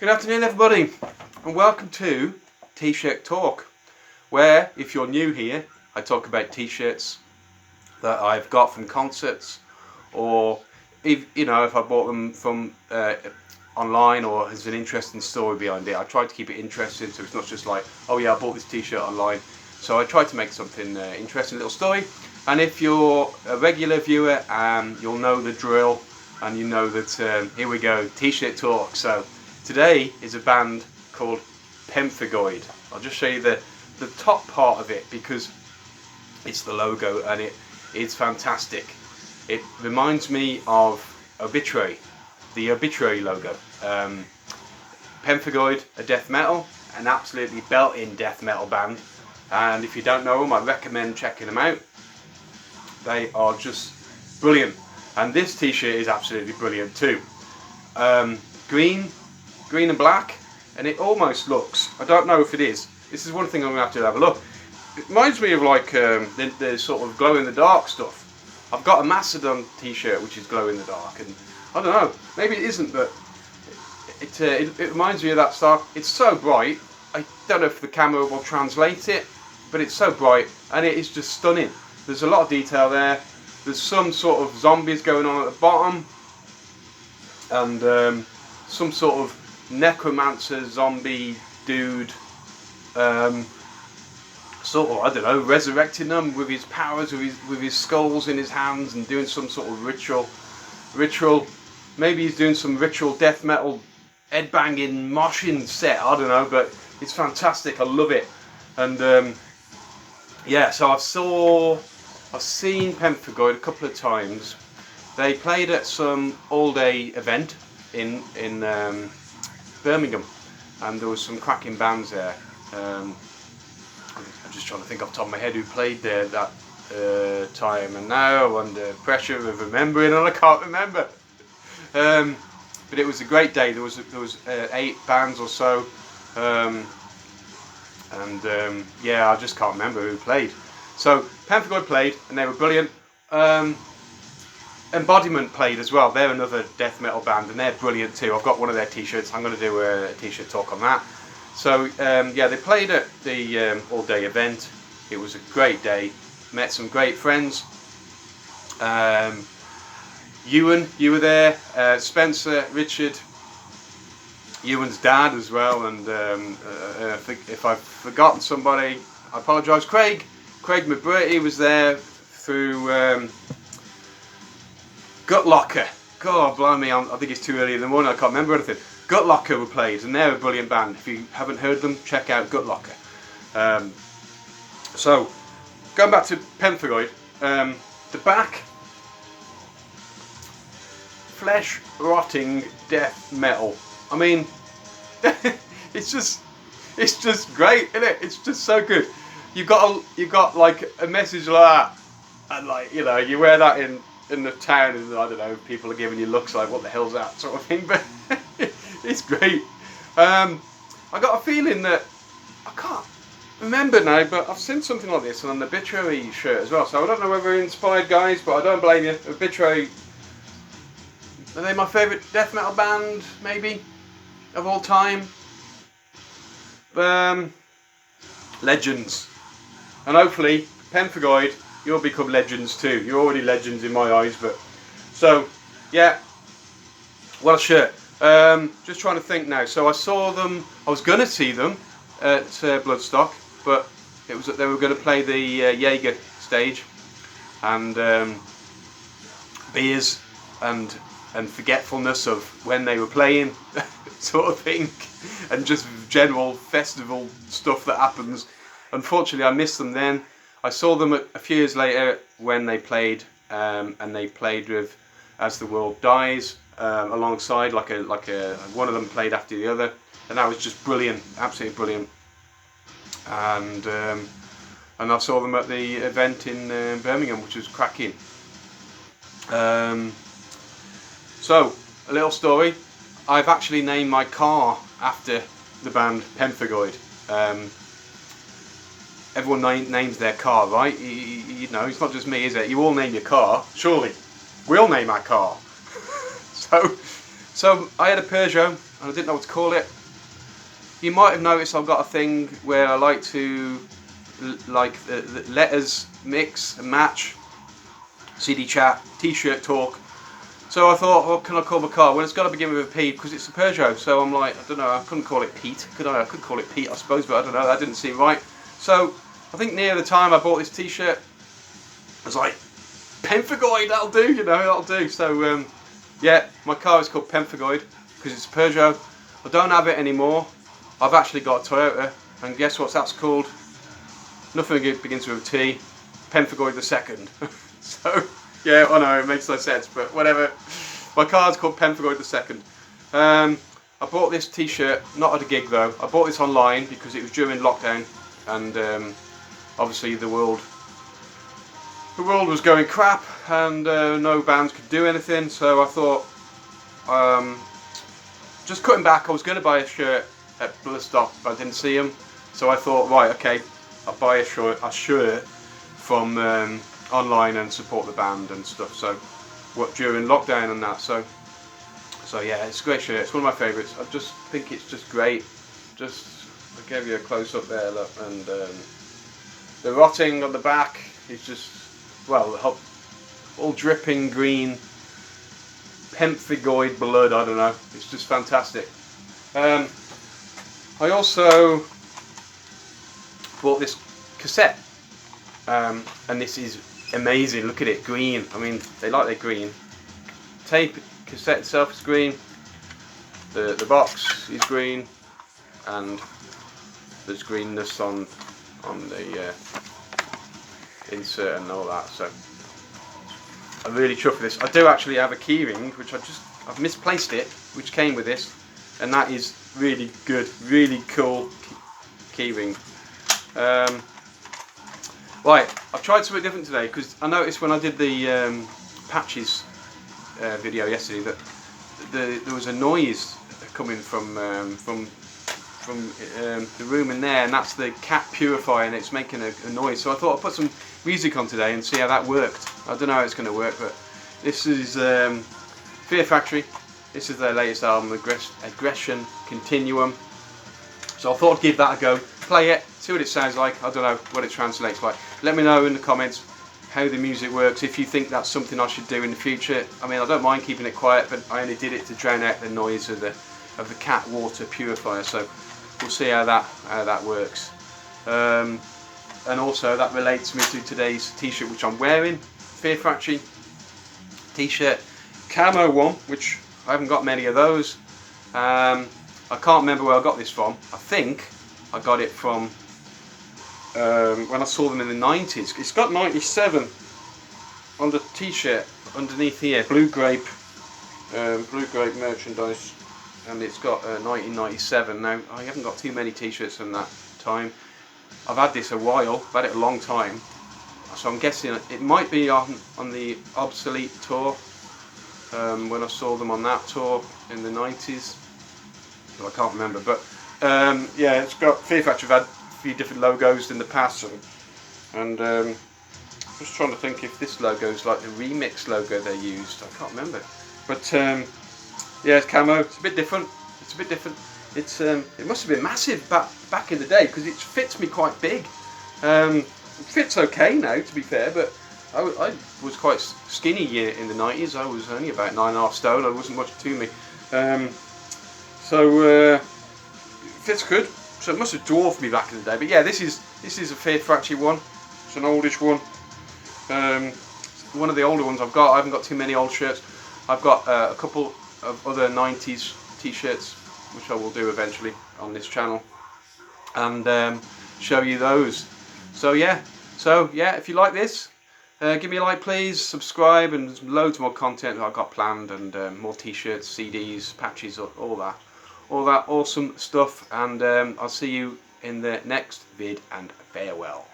Good afternoon everybody and welcome to T-Shirt Talk, where if you're new here I talk about t-shirts that I've got from concerts, or if I bought them from online or has an interesting story behind it. I try to keep it interesting, so it's not just like, oh yeah, I bought this t-shirt online. So I try to make something interesting, little story. And if you're a regular viewer, you'll know the drill, and you know that here we go, T-Shirt Talk. So today is a band called Pemphigoid. I'll just show you the top part of it because it's the logo and it's fantastic. It reminds me of Obituary, the Obituary logo. Pemphigoid are death metal, an absolutely belting death metal band, and if you don't know them, I recommend checking them out. They are just brilliant, and this t-shirt is absolutely brilliant too. Green and black, and it almost looks, I don't know if it is, this is one thing I'm going to have a look. It reminds me of like the sort of glow in the dark stuff. I've got a Mastodon t-shirt which is glow in the dark, and I don't know, maybe it isn't, but it reminds me of that stuff. It's so bright, I don't know if the camera will translate it, but it's so bright and it is just stunning. There's a lot of detail there. There's some sort of zombies going on at the bottom, and some sort of necromancer zombie dude, sort of, I don't know, resurrecting them with his powers, with his skulls in his hands, and doing some sort of ritual. Maybe he's doing some ritual death metal headbanging moshing set, I don't know, but it's fantastic. I love it. And yeah, so I've seen Pemphigoid a couple of times. They played at some all-day event in Birmingham, and there was some cracking bands there. I'm just trying to think off the top of my head who played there that time, and now I'm under pressure of remembering, and I can't remember. But it was a great day. There was 8 bands or so, and yeah, I just can't remember who played. So Pemphigoid played, and they were brilliant. Embodiment played as well. They're another death metal band, and they're brilliant too. I've got one of their t-shirts. I'm going to do a t-shirt talk on that. So yeah, they played at the all-day event. It was a great day. Met some great friends. Ewan, you were there. Spencer, Richard, Ewan's dad as well. And if I've forgotten somebody, I apologise. Craig McBurty was there through Gutlocker. God blimey, I think it's too early in the morning, I can't remember anything. Gutlocker were played, and they're a brilliant band. If you haven't heard them, check out Gutlocker. So, going back to Pemphigoid, the back, flesh rotting death metal. I mean, it's just great, isn't it? It's just so good. You got like a message like that, and like, you know, you wear that in the town, and I don't know, people are giving you looks like, what the hell's that sort of thing, but it's great. I got a feeling that, I can't remember now, but I've seen something like this on an Obituary shirt as well, so I don't know whether you're inspired, guys, but I don't blame you. Obituary, are they my favourite death metal band, maybe, of all time? Legends. And hopefully, Pemphigoid, you'll become legends too. You're already legends in my eyes, but so yeah, what a shirt. Just trying to think now. So I saw them. I was going to see them at Bloodstock, but it was that they were going to play the Jaeger stage, and beers and forgetfulness of when they were playing, sort of thing, and just general festival stuff that happens. Unfortunately, I missed them then. I saw them a few years later when they played, and they played with As the World Dies alongside, like one of them played after the other, and that was just brilliant, absolutely brilliant. And I saw them at the event in Birmingham, which was cracking. So a little story. I've actually named my car after the band Pemphigoid. Everyone names their car, right? You know, it's not just me, is it? You all name your car, surely. We all name our car. So I had a Peugeot and I didn't know what to call it. You might have noticed I've got a thing where I like to the letters mix and match. CD chat, T-shirt talk. So I thought, what can I call my car? Well, it's got to begin with a P because it's a Peugeot. So I'm like, I don't know, I couldn't call it Pete. Could I? I could call it Pete, I suppose, but I don't know. That didn't seem right. So I think near the time I bought this T-shirt, I was like, Pemphigoid, that'll do, you know, that'll do. So yeah, my car is called Pemphigoid because it's a Peugeot. I don't have it anymore. I've actually got a Toyota, and guess what that's called? Nothing begins with a T. Pemphigoid the second. So yeah, I know it makes no sense, but whatever. My car's called Pemphigoid the second. I bought this T-shirt, not at a gig though. I bought this online because it was during lockdown, and obviously the world was going crap, and no bands could do anything. So I thought, just cutting back, I was going to buy a shirt at Bloodstock, but I didn't see them. So I thought, right, okay, I'll buy a shirt from online and support the band and stuff. So what during lockdown and that. So yeah, it's a great shirt. It's one of my favourites. I just think it's just great. Just I gave you a close up there, look, and the rotting on the back is just, well, all dripping green Pemphigoid blood. I don't know. It's just fantastic. I also bought this cassette, and this is amazing. Look at it, green. I mean, they like their green. Tape cassette itself is green. The box is green, and there's greenness on the insert and all that. So I'm really chuffed with this. I do actually have a keyring, which I've misplaced it, which came with this, and that is really good, really cool keyring. Right, I've tried something different today because I noticed when I did the patches video yesterday that there was a noise coming from the room in there, and that's the cat purifier, and it's making a noise. So I thought I'd put some music on today and see how that worked. I don't know how it's going to work, but this is Fear Factory. This is their latest album, Aggression Continuum. So I thought I'd give that a go, play it, see what it sounds like. I don't know what it translates like. Let me know in the comments how the music works, if you think that's something I should do in the future. I mean, I don't mind keeping it quiet, but I only did it to drown out the noise of the cat water purifier. So we'll see how that works. And also that relates me to today's T-shirt which I'm wearing. Fear Factory T-shirt, camo one, which I haven't got many of those. I can't remember where I got this from. I think I got it from when I saw them in the 90s. It's got 97 on the T-shirt underneath here, blue grape merchandise, and it's got 1997. Now I haven't got too many T-shirts from that time. I've had this a while, I've had it a long time, so I'm guessing it might be on the Obsolete tour, when I saw them on that tour in the 90s. Well, I can't remember, but yeah, it's got Fear Factory. I've had a few different logos in the past, and just trying to think if this logo is like the remix logo they used. I can't remember, but yeah, it's camo. It's a bit different. It's a bit different. It's it must have been massive back in the day because it fits me quite big. It fits okay now, to be fair, but I was quite skinny in the 90s. I was only about 9.5 stone. It wasn't much to me. So it fits good. So it must have dwarfed me back in the day. But yeah, this is a Fear Factory one. It's an oldish one. One of the older ones I've got. I haven't got too many old shirts. I've got a couple of other 90s T-shirts, which I will do eventually on this channel, and show you those. So yeah, if you like this, give me a like please, subscribe, and there's loads more content that I've got planned, and more T-shirts, CDs, patches, all that awesome stuff, and I'll see you in the next vid, and farewell.